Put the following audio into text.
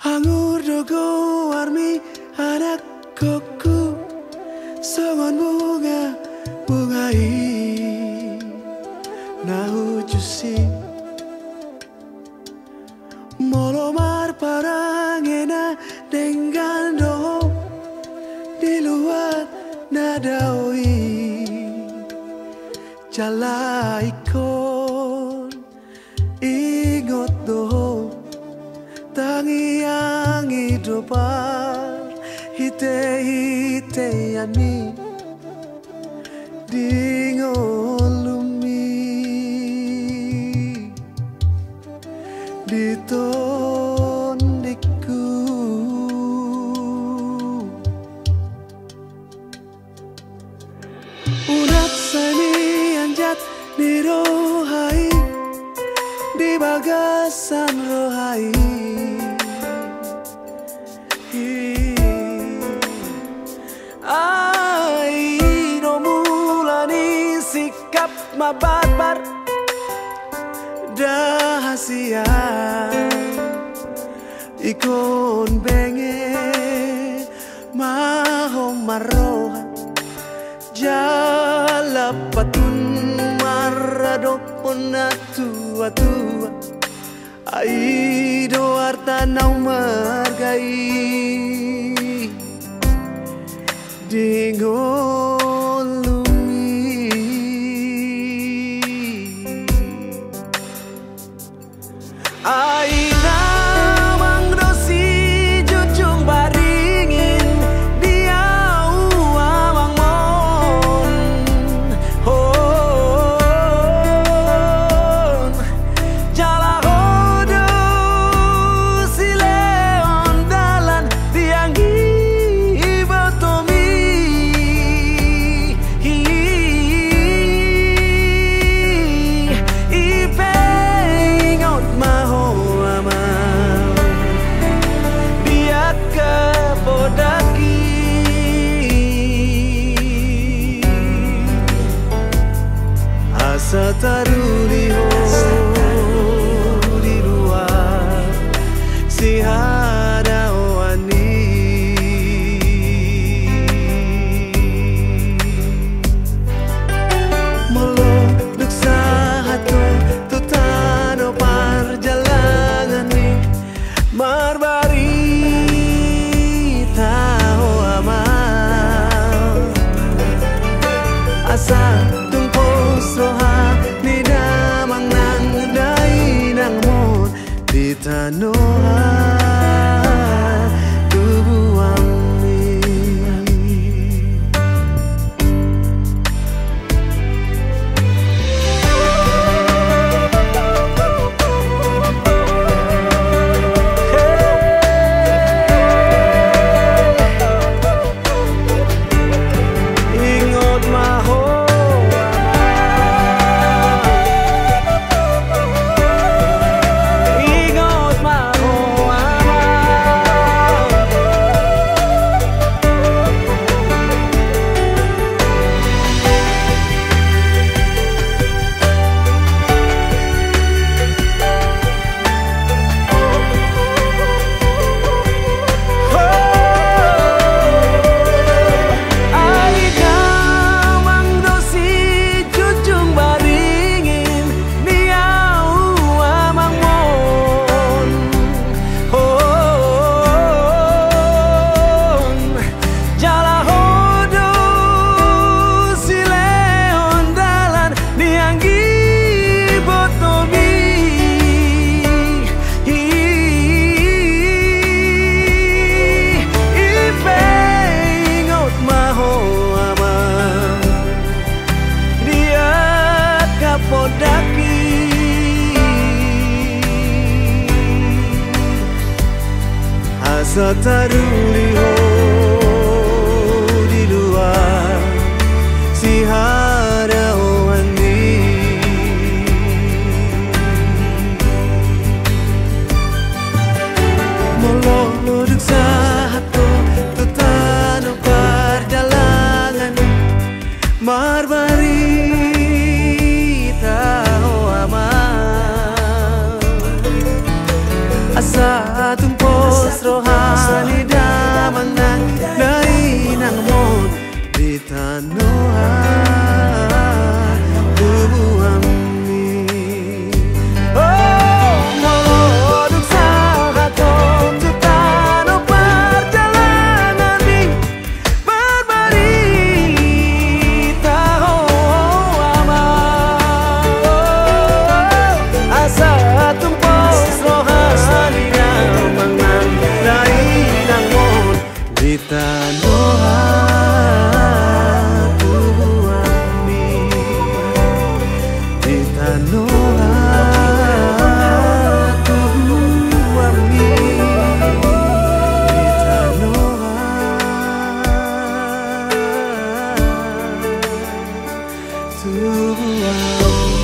Anggur dogo warmi anak koku songon bungai nahu jusi molomar parangena dengan doho di luar nadawi jalaikon ingot doho tangi yang hidupar hite yani dingolumi ditondiku unat sani anjat di rohai di bagasan rohai mabar dahasia ikon benge mahom maroha jalapatun maradopon tua aido artanau margai dingolumi aina mangdosi jujung baringin dia uang mon hon jala hodo si leon dalan tiang hibotomi sataruri ho di luar si hadawani meloduk sahato tutano perjalanan ni marbari tahu amal asa roha ni damang nang dai nang mon di tanoha tubuang mi ingot maho sataruri ho di luar si hadawani meloduk sahato tutano perjalanan marbari tahu amal asa tumpos Tuhan.